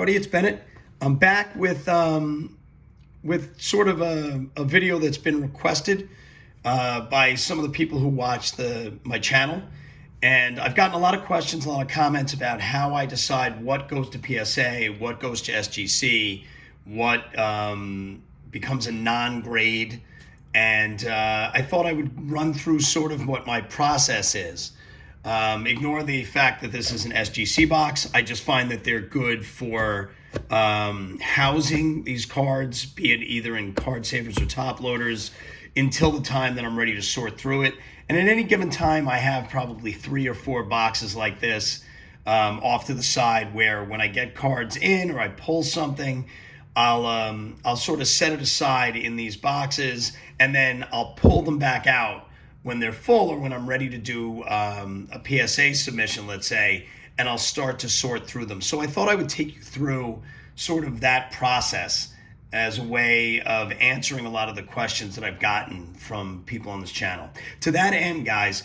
everybody, it's Bennett. I'm back with sort of a video that's been requested by some of the people who watch my channel. And I've gotten a lot of questions, a lot of comments about how I decide what goes to PSA, what goes to SGC, what becomes a non-grade. And I thought I would run through sort of what my process is. Ignore the fact that this is an SGC box. I just find that they're good for housing these cards, be it either in card savers or top loaders, until the time that I'm ready to sort through it. And at any given time, I have probably 3 or 4 boxes like this off to the side, where when I get cards in or I pull something, I'll sort of set it aside in these boxes, and then I'll pull them back out when they're full, or when I'm ready to do a PSA submission, let's say, and I'll start to sort through them. So I thought I would take you through sort of that process as a way of answering a lot of the questions that I've gotten from people on this channel. To that end, guys,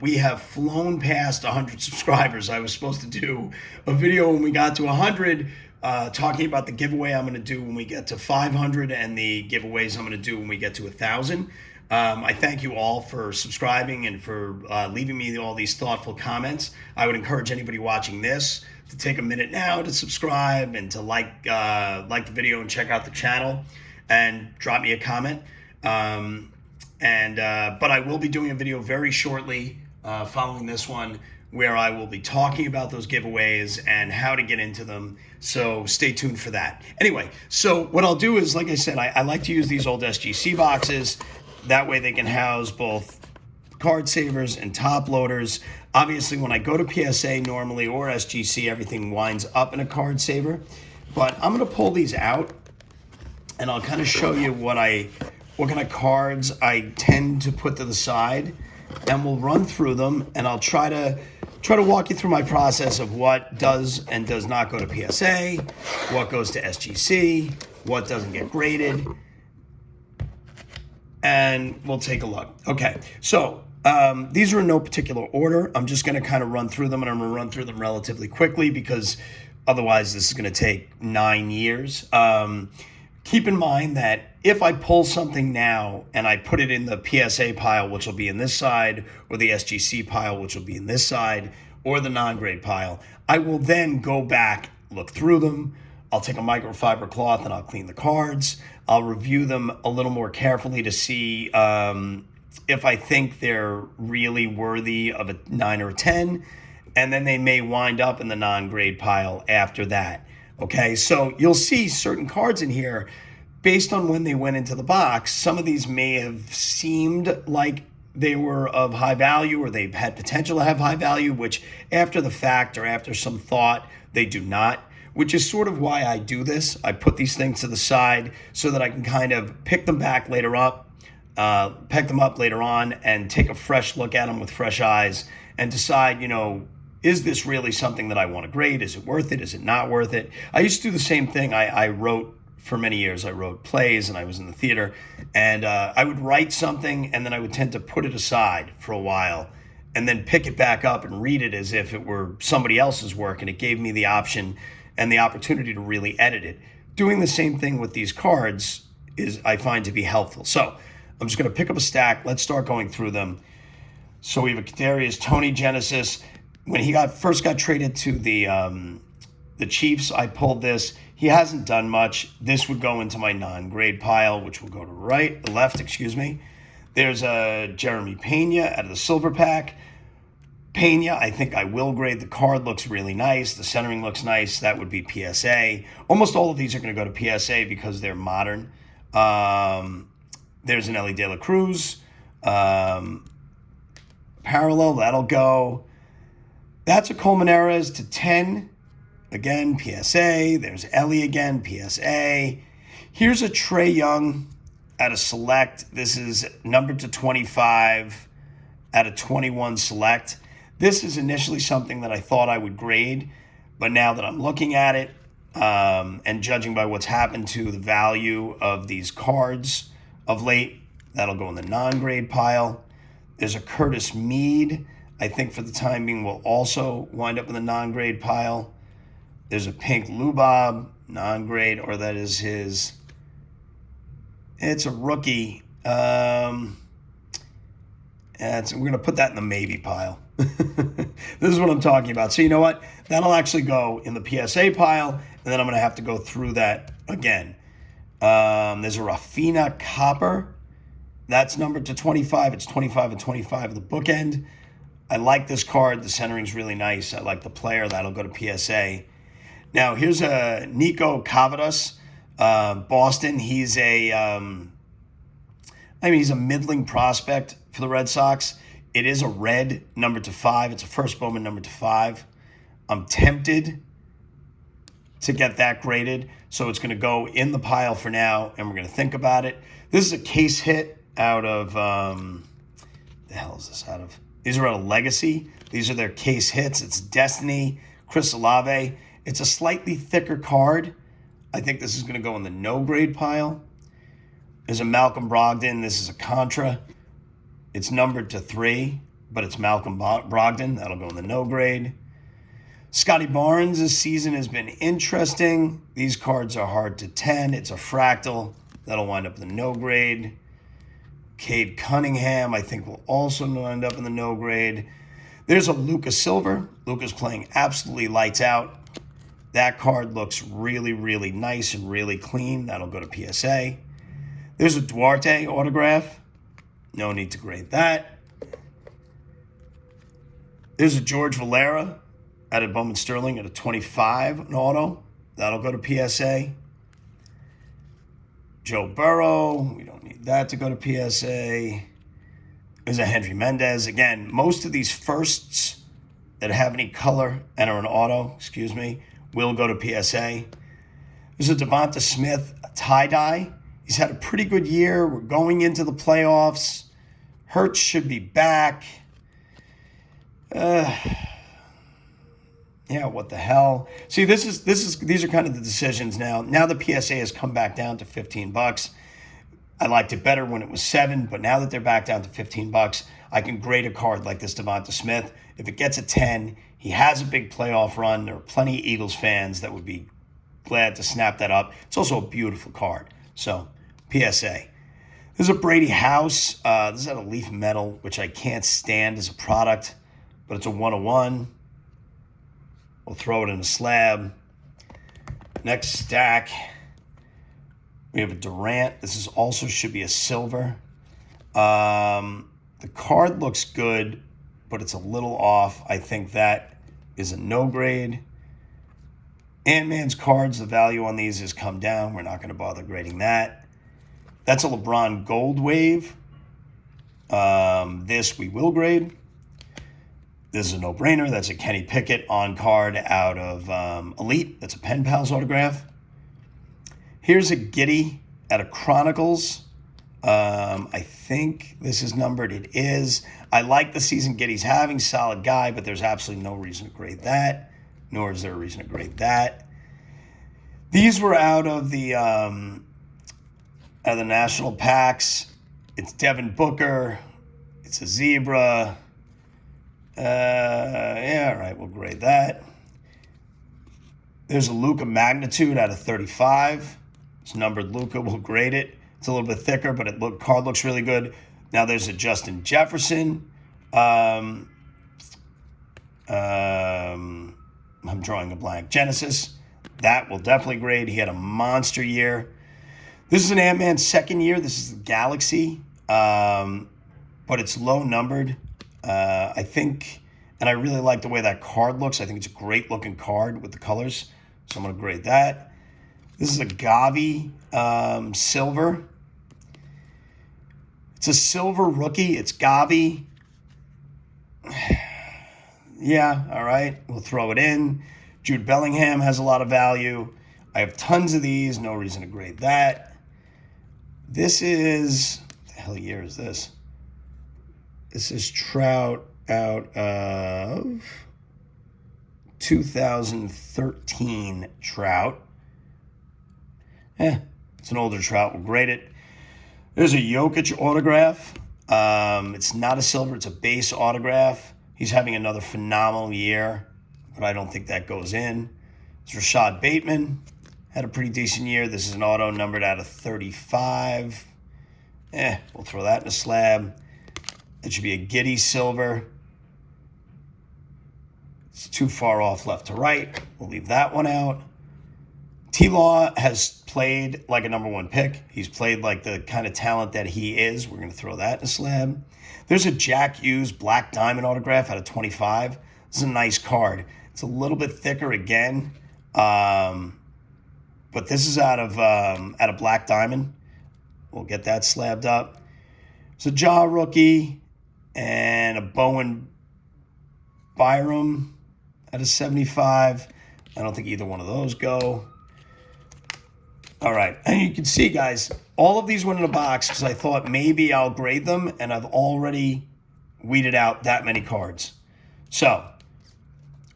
we have flown past 100 subscribers. I was supposed to do a video when we got to 100, talking about the giveaway I'm going to do when we get to 500 and the giveaways I'm going to do when we get to 1,000. I thank you all for subscribing and for leaving me all these thoughtful comments. I would encourage anybody watching this to take a minute now to subscribe and to like the video and check out the channel and drop me a comment. But I will be doing a video very shortly following this one, where I will be talking about those giveaways and how to get into them. So stay tuned for that. Anyway, so what I'll do is, like I said, I like to use these old SGC boxes. That way they can house both card savers and top loaders. Obviously, when I go to PSA normally or SGC, everything winds up in a card saver. But I'm going to pull these out, and I'll kind of show you what kind of cards I tend to put to the side, and we'll run through them, and I'll try to walk you through my process of what does and does not go to PSA, what goes to SGC, what doesn't get graded, and we'll take a look. Okay, so these are in no particular order. I'm just going to kind of run through them, and I'm going to run through them relatively quickly because otherwise this is going to take 9 years. Keep in mind that if I pull something now and I put it in the PSA pile, which will be in this side, or the SGC pile, which will be in this side, or the non-grade pile, I will then go back, look through them. I'll take a microfiber cloth and I'll clean the cards. I'll review them a little more carefully to see if I think they're really worthy of a 9 or a 10, and then they may wind up in the non-grade pile after that. Okay, so you'll see certain cards in here based on when they went into the box. Some of these may have seemed like they were of high value, or they had potential to have high value, which after the fact or after some thought, they do not, which is sort of why I do this. I put these things to the side so that I can kind of pick them up later on and take a fresh look at them with fresh eyes and decide, is this really something that I want to grade? Is it worth it? Is it not worth it? I used to do the same thing. I wrote for many years. I wrote plays and I was in the theater, and I would write something and then I would tend to put it aside for a while and then pick it back up and read it as if it were somebody else's work, and it gave me the option and the opportunity to really edit it. Doing the same thing with these cards I find to be helpful. So I'm just going to pick up a stack. Let's start going through them. So we have a Kadarius Toney Genesis. When he first got traded to the Chiefs, I pulled this. He hasn't done much. This would go into my non-grade pile, which will go to left. There's a Jeremy Pena out of the silver pack. Pena, I think I will grade. The card looks really nice. The centering looks nice. That would be PSA. Almost all of these are going to go to PSA because they're modern. There's an Ellie De La Cruz. Parallel, that'll go. That's a Colmenares to 10. Again, PSA. There's Ellie again, PSA. Here's a Trae Young at a select. This is numbered to 25 at a 21 select. This is initially something that I thought I would grade, but now that I'm looking at it and judging by what's happened to the value of these cards of late, that'll go in the non-grade pile. There's a Curtis Mead. I think for the time being will also wind up in the non-grade pile. There's a pink Lubob, non-grade, or that is his. It's a rookie. We're going to put that in the maybe pile. This is what I'm talking about. So you know what? That'll actually go in the PSA pile, and then I'm going to have to go through that again. There's a Rafina Copper. That's numbered to 25. It's 25 and 25 at the bookend. I like this card. The centering's really nice. I like the player. That'll go to PSA. Now, here's a Nico Cavadas, Boston. He's he's a middling prospect for the Red Sox. It is a red, numbered to 5. It's a first Bowman, numbered to 5. I'm tempted to get that graded, so it's going to go in the pile for now, and we're going to think about it. This is a case hit out of, the hell is this out of? These are out of Legacy. These are their case hits. It's Destiny, Chris Olave. It's a slightly thicker card. I think this is going to go in the no-grade pile. There's a Malcolm Brogdon. This is a Contra. It's numbered to 3, but it's Malcolm Brogdon. That'll go in the no-grade. Scotty Barnes, this season has been interesting. These cards are hard to 10. It's a fractal. That'll wind up in the no-grade. Cade Cunningham, I think, will also wind up in the no-grade. There's a Luka Silver. Luka's playing absolutely lights out. That card looks really, really nice and really clean. That'll go to PSA. There's a Duarte autograph. No need to grade that. There's a George Valera out of Bowman Sterling at a 25, an auto. That'll go to PSA. Joe Burrow. We don't need that to go to PSA. There's a Henry Mendez. Again, most of these firsts that have any color and are an auto, will go to PSA. There's a Devonta Smith, a tie-dye. He's had a pretty good year. We're going into the playoffs. Hurts should be back. What the hell? See, these are kind of the decisions now. Now the PSA has come back down to $15. I liked it better when it was $7, but now that they're back down to $15, I can grade a card like this Devonta Smith. If it gets a 10, he has a big playoff run. There are plenty of Eagles fans that would be glad to snap that up. It's also a beautiful card. So, PSA. There's a Brady House. This is out of Leaf Metal, which I can't stand as a product, but it's a 101. We'll throw it in a slab. Next stack, we have a Durant. This is also should be a silver. The card looks good, but it's a little off. I think that is a no grade. Ant-Man's cards, the value on these has come down. We're not going to bother grading that. That's a LeBron Gold Wave. This we will grade. This is a no-brainer. That's a Kenny Pickett on card out of Elite. That's a Pen Pals autograph. Here's a Giddey out of Chronicles. I think this is numbered. It is. I like the season Giddey's having. Solid guy, but there's absolutely no reason to grade that, nor is there a reason to grade that. These were out of the national packs. It's Devin Booker. It's a Zebra. All right, we'll grade that. There's a Luka Magnitude out of 35. It's numbered Luka. We'll grade it. It's a little bit thicker, but card looks really good. Now there's a Justin Jefferson. I'm drawing a blank. Genesis. That will definitely grade. He had a monster year. This is an Ant-Man second year. This is the Galaxy, but it's low numbered. I think, and I really like the way that card looks. I think it's a great looking card with the colors. So I'm going to grade that. This is a Gavi silver. It's a silver rookie. It's Gavi. Yeah, all right. We'll throw it in. Jude Bellingham has a lot of value. I have tons of these. No reason to grade that. This is, what the hell year is this? This is Trout out of 2013 Trout. It's an older Trout. We'll grade it. There's a Jokic autograph. It's not a silver. It's a base autograph. He's having another phenomenal year, but I don't think that goes in. It's Rashad Bateman. Had a pretty decent year. This is an auto numbered out of 35. We'll throw that in a slab. It should be a Giddy silver. It's too far off left to right. We'll leave that one out. T-Law has played like a number one pick. He's played like the kind of talent that he is. We're going to throw that in a slab. There's a Jack Hughes Black Diamond autograph out of 25. This is a nice card. It's a little bit thicker again. But this is out of Black Diamond. We'll get that slabbed up. It's a Ja rookie and a Bowen Byram out of 75. I don't think either one of those go. All right, and you can see, guys, all of these went in a box because I thought maybe I'll grade them, and I've already weeded out that many cards. So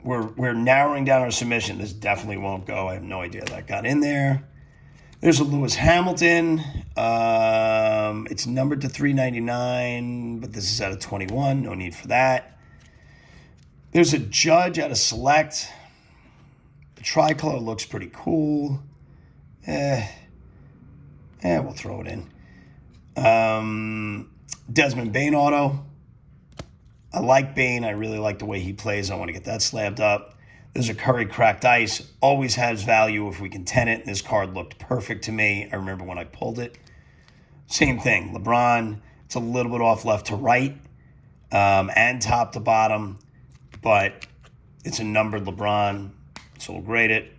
we're narrowing down our submission. This definitely won't go. I have no idea that got in there. There's a Lewis Hamilton. It's numbered to 399, but this is out of 21. No need for that. There's a Judge out of Select. The tricolor looks pretty cool. We'll throw it in. Desmond Bane auto. I like Bane. I really like the way he plays. I want to get that slabbed up. There's a Curry Cracked Ice. Always has value if we can ten it. This card looked perfect to me. I remember when I pulled it. Same thing. LeBron. It's a little bit off left to right and top to bottom, but it's a numbered LeBron, so we'll grade it.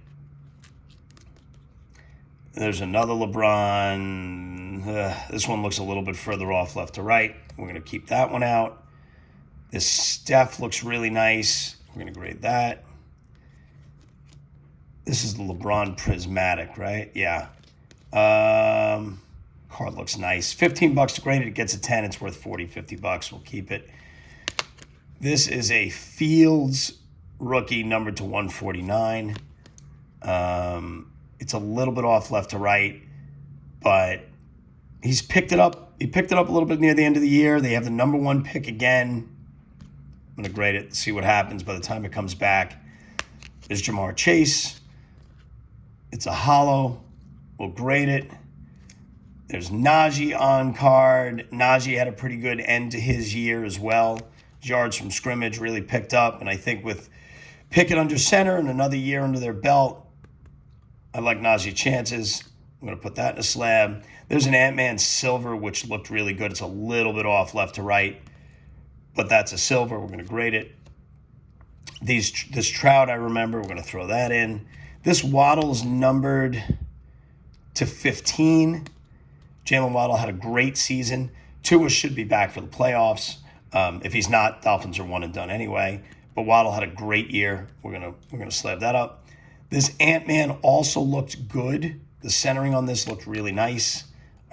There's another LeBron. This one looks a little bit further off left to right. We're going to keep that one out. This Steph looks really nice. We're going to grade that. This is the LeBron Prismatic, right? Yeah. Card looks nice. $15 to grade it. It gets a 10. It's worth $40, $50. We'll keep it. This is a Fields rookie numbered to 149. It's a little bit off left to right, but he's picked it up. He picked it up a little bit near the end of the year. They have the number one pick again. I'm going to grade it, see what happens by the time it comes back. There's Jamar Chase. It's a hollow. We'll grade it. There's Najee on card. Najee had a pretty good end to his year as well. Yards from scrimmage really picked up, and I think with Pickett under center and another year under their belt, I like Najee chances. I'm going to put that in a slab. There's an Ant-Man silver, which looked really good. It's a little bit off left to right, but that's a silver. We're going to grade it. This Trout, I remember. We're going to throw that in. This Waddle's numbered to 15. Jalen Waddle had a great season. Tua should be back for the playoffs. If he's not, Dolphins are one and done anyway. But Waddle had a great year. We're gonna slab that up. This Ant-Man also looked good. The centering on this looked really nice.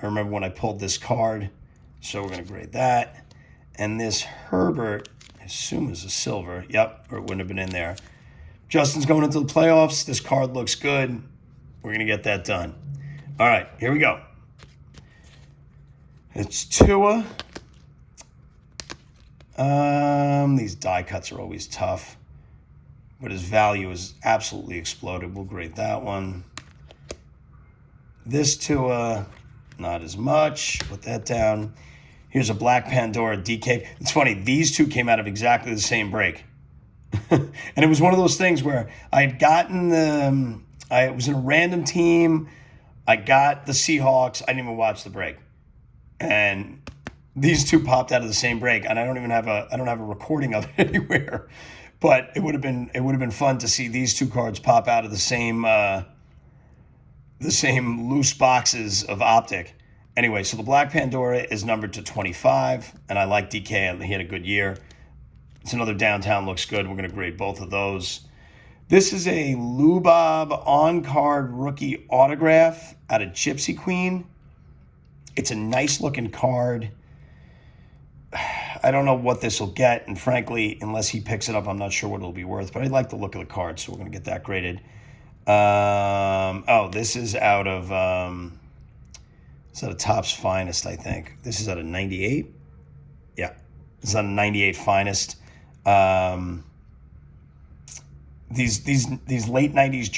I remember when I pulled this card, so we're going to grade that. And this Herbert, I assume is a silver. Yep, or it wouldn't have been in there. Justin's going into the playoffs. This card looks good. We're going to get that done. All right, here we go. It's Tua. These die cuts are always tough, but his value is absolutely exploded. We'll grade that one. This Tua, not as much. Put that down. Here's a Black Pandora DK. It's funny, these two came out of exactly the same break. And it was one of those things where I had gotten I was in a random team. I got the Seahawks. I didn't even watch the break. And these two popped out of the same break, and I don't have a recording of it anywhere. But it would have been fun to see these two cards pop out of the same loose boxes of Optic. Anyway, so the Black Pandora is numbered to 25, and I like DK. He had a good year. It's another downtown, looks good. We're going to grade both of those. This is a Lubob on-card rookie autograph out of Gypsy Queen. It's a nice-looking card. I don't know what this will get, and frankly, unless he picks it up, I'm not sure what it'll be worth, but I like the look of the card, so we're going to get that graded. This is out of Topps Finest, I think. This is out of 98. Yeah, this is out of 98 Finest. these late 90s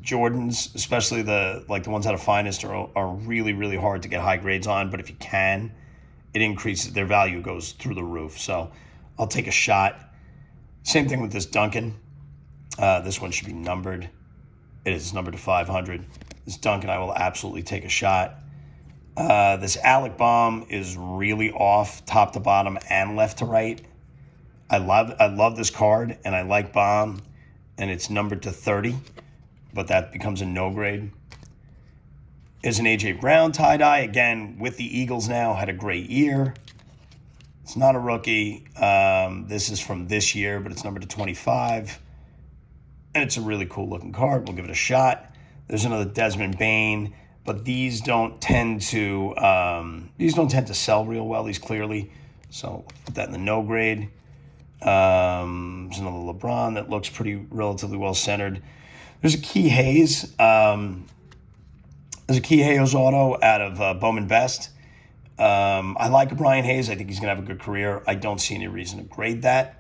Jordans, especially the ones out of Finest, are really, really hard to get high grades on. But if you can, it increases, their value goes through the roof. So I'll take a shot. Same thing with this Duncan. This one should be numbered. It is numbered to 500. This Duncan, I will absolutely take a shot. This Alec Bomb is really off top to bottom and left to right. I love this card, and I like Bomb, and it's numbered to 30, but that becomes a no grade. Is an A.J. Brown tie-dye, again, with the Eagles now, had a great year. It's not a rookie. This is from this year, but it's numbered to 25. And it's a really cool looking card. We'll give it a shot. There's another Desmond Bain, but these don't tend to sell real well, these clearly. So put that in the no grade. There's another LeBron that looks relatively well centered. There's a Key Hayes. There's a Key Hayes auto out of Bowman Best. I like Brian Hayes. I think he's going to have a good career. I don't see any reason to grade that.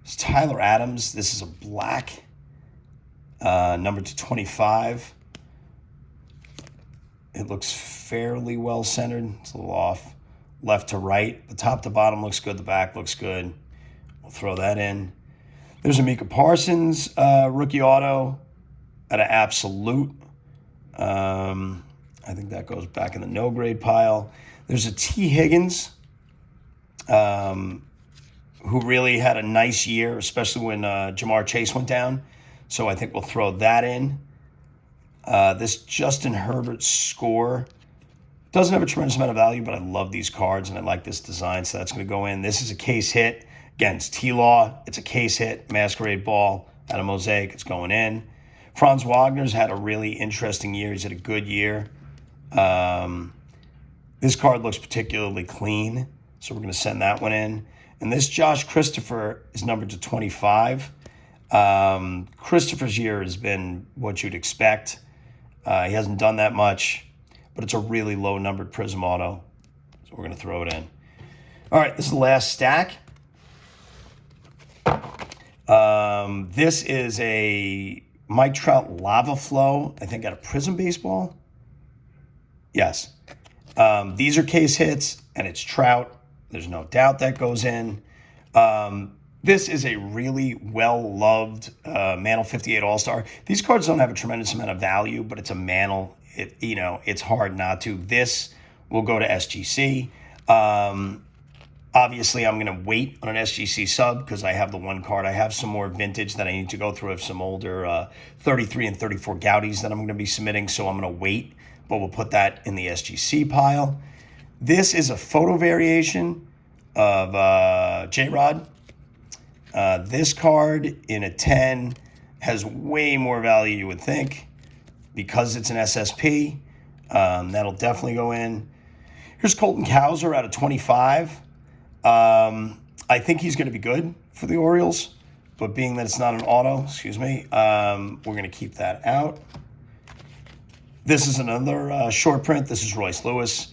It's Tyler Adams. This is a black, numbered to 25. It looks fairly well centered. It's a little off left to right. The top to bottom looks good. The back looks good. We'll throw that in. There's a Micah Parsons rookie auto at an Absolute. I think that goes back in the no grade pile. There's a T. Higgins, who really had a nice year, especially when Jamar Chase went down. So I think we'll throw that in. This Justin Herbert score doesn't have a tremendous amount of value, but I love these cards and I like this design, so that's going to go in. This is a case hit. Again, it's T-Law. It's a case hit. Masquerade Ball out of Mosaic. It's going in. Franz Wagner's had a really interesting year. He's had a good year. This card looks particularly clean, so we're going to send that one in. And this Josh Christopher is numbered to 25. Christopher's year has been what you'd expect. He hasn't done that much, but it's a really low-numbered Prism auto, so we're going to throw it in. All right, this is the last stack. This is a Mike Trout Lava Flow, I think, out of Prism Baseball. Yes. These are case hits, and it's Trout. There's no doubt that goes in. This is a really well-loved Mantle 58 All-Star. These cards don't have a tremendous amount of value, but it's a Mantle. It's hard not to. This will go to SGC. Obviously, I'm going to wait on an SGC sub because I have the one card. I have some more vintage that I need to go through. I have some older 33 and 34 Goudies that I'm going to be submitting, so I'm going to wait, but we'll put that in the SGC pile. This is a photo variation of J-Rod. This card in a 10 has way more value you would think because it's an SSP. That'll definitely go in. Here's Colton Cowser out of 25. I think he's going to be good for the Orioles, but being that it's not an auto, we're going to keep that out. This is another short print. This is Royce Lewis.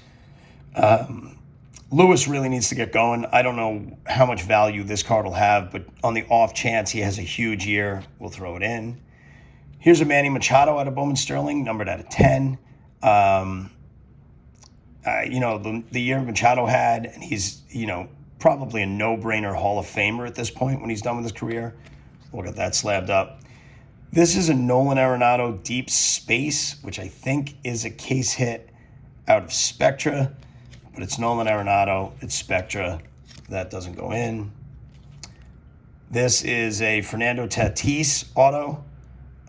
Lewis really needs to get going. I don't know how much value this card will have, but on the off chance he has a huge year, we'll throw it in. Here's a Manny Machado out of Bowman Sterling, numbered out of 10. The year Machado had, and he's, probably a no-brainer Hall of Famer at this point when he's done with his career. We'll get that slabbed up. This is a Nolan Arenado Deep Space, which I think is a case hit out of Spectra, but it's Nolan Arenado, it's Spectra. That doesn't go in. This is a Fernando Tatis auto.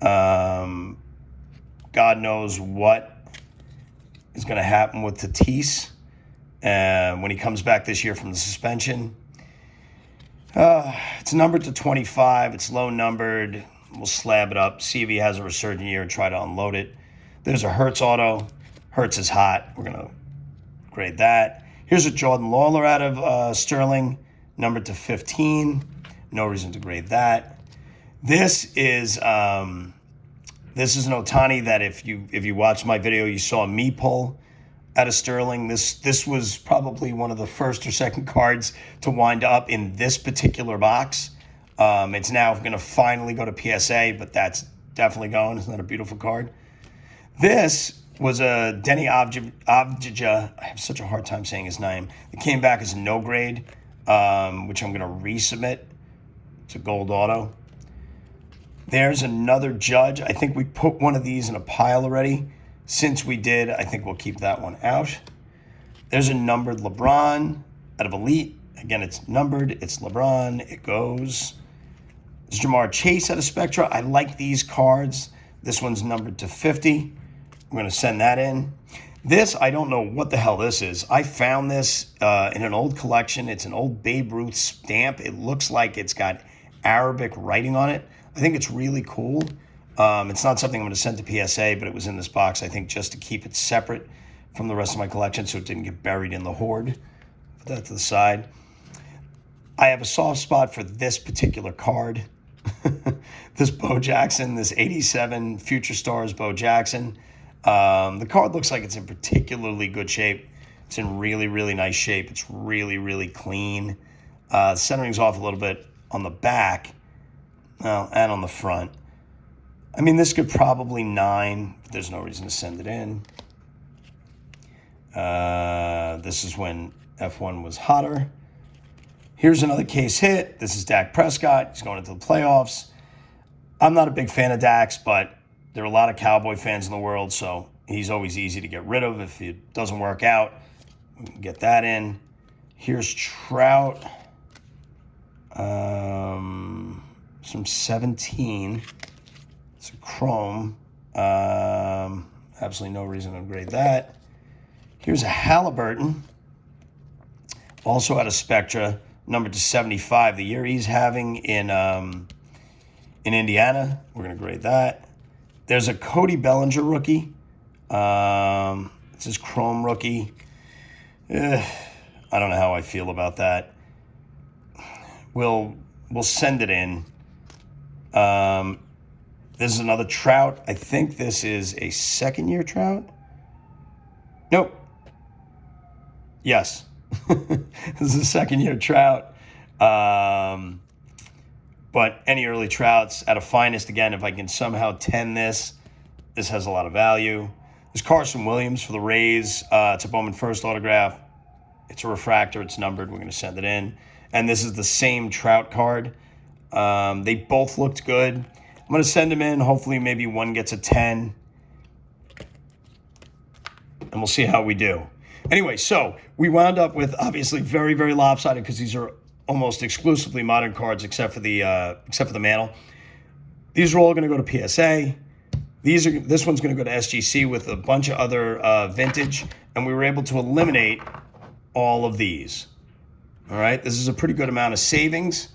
God knows what is going to happen with Tatis when he comes back this year from the suspension. It's numbered to 25. It's low numbered. We'll slab it up, see if he has a resurgent year and try to unload it. There's a Hertz auto. Hertz is hot. We're going to grade that. Here's a Jordan Lawler out of Sterling, numbered to 15. No reason to grade that. This is an Ohtani that if you watched my video, you saw me pull out of Sterling. This was probably one of the first or second cards to wind up in this particular box. It's now going to finally go to PSA, but that's definitely going. Isn't that a beautiful card? This was a Denny Avdija. I have such a hard time saying his name. It came back as a no grade, which I'm going to resubmit. It's a gold auto. There's another Judge. I think we put one of these in a pile already. Since we did, I think we'll keep that one out. There's a numbered LeBron out of Elite. Again, it's numbered. It's LeBron. It goes. There's Jamar Chase out of Spectra. I like these cards. This one's numbered to 50. I'm going to send that in. This, I don't know what the hell this is. I found this in an old collection. It's an old Babe Ruth stamp. It looks like it's got Arabic writing on it. I think it's really cool. It's not something I'm going to send to PSA, but it was in this box, I think, just to keep it separate from the rest of my collection so it didn't get buried in the hoard. Put that to the side. I have a soft spot for this particular card. This Bo Jackson, this 87 Future Stars Bo Jackson. The card looks like it's in particularly good shape. It's in really, really nice shape. It's really, really clean. Centering's off a little bit on the back and on the front. I mean, this could probably 9, but there's no reason to send it in. This is when F1 was hotter. Here's another case hit. This is Dak Prescott. He's going into the playoffs. I'm not a big fan of Dak's, but there are a lot of Cowboy fans in the world, so he's always easy to get rid of if it doesn't work out. We can get that in. Here's Trout. Some 17. It's a chrome. Absolutely no reason to grade that. Here's a Halliburton. Also out of Spectra, numbered to 75. The year he's having in Indiana. We're going to grade that. There's a Cody Bellinger rookie. It's his chrome rookie. I don't know how I feel about that. We'll send it in. This is another Trout. I think this is a second-year Trout. Nope. Yes. This is a second-year Trout. But any early Trouts at a finest, again, if I can somehow 10 this has a lot of value. There's Carson Williams for the Rays. It's a Bowman First autograph. It's a refractor. It's numbered. We're going to send it in. And this is the same Trout card. They both looked good. I'm going to send them in. Hopefully maybe one gets a 10. And we'll see how we do. Anyway, so we wound up with obviously very, very lopsided because these are almost exclusively modern cards except for the mantle. These are all going to go to PSA. This one's going to go to SGC with a bunch of other vintage, and we were able to eliminate all of these. All right, this is a pretty good amount of savings.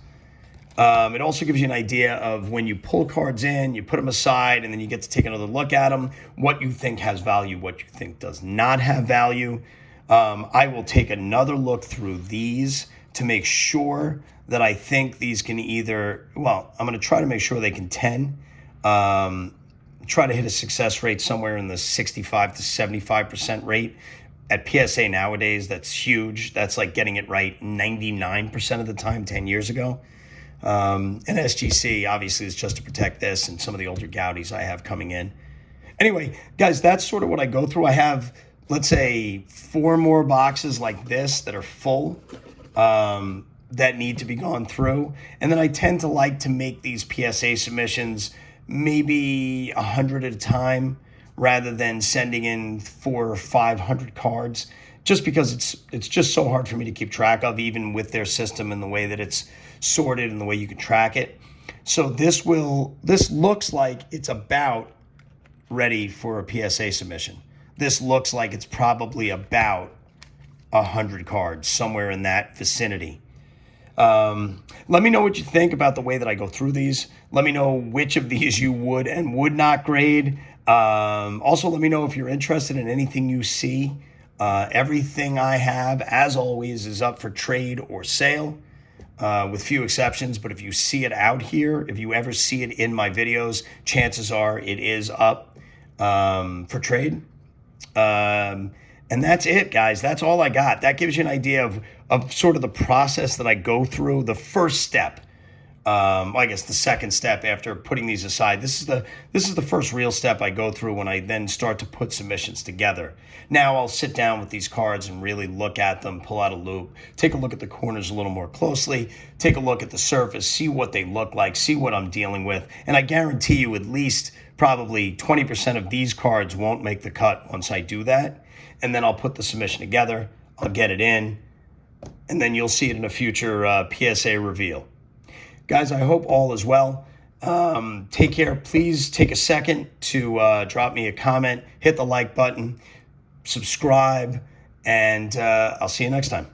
It also gives you an idea of when you pull cards in, you put them aside, and then you get to take another look at them, what you think has value, what you think does not have value. I will take another look through these to make sure that I think these can either, well, I'm going to try to make sure they can 10. Try to hit a success rate somewhere in the 65 to 75% rate. At PSA nowadays, that's huge. That's like getting it right 99% of the time 10 years ago. And SGC, obviously, is just to protect this and some of the older Gaudies I have coming in. Anyway, guys, that's sort of what I go through. I have, let's say, 4 more boxes like this that are full that need to be gone through. And then I tend to like to make these PSA submissions maybe 100 at a time rather than sending in 400 or 500 cards, just because it's just so hard for me to keep track of, even with their system and the way that it's sorted and the way you can track it. So this looks like it's about ready for a PSA submission. This looks like it's probably about 100 cards, somewhere in that vicinity. Let me know what you think about the way that I go through these. Let me know which of these you would and would not grade. Also, let me know if you're interested in anything you see. Everything I have, as always, is up for trade or sale, with few exceptions. But if you see it out here, if you ever see it in my videos, chances are it is up for trade. And that's it, guys. That's all I got. That gives you an idea of sort of the process that I go through. The first step I guess the second step after putting these aside. This is the first real step I go through when I then start to put submissions together. Now I'll sit down with these cards and really look at them, pull out a loop, take a look at the corners a little more closely, take a look at the surface, see what they look like, see what I'm dealing with, and I guarantee you at least probably 20% of these cards won't make the cut once I do that. And then I'll put the submission together, I'll get it in, and then you'll see it in a future PSA reveal. Guys, I hope all is well. Take care. Please take a second to drop me a comment, hit the like button, subscribe, and I'll see you next time.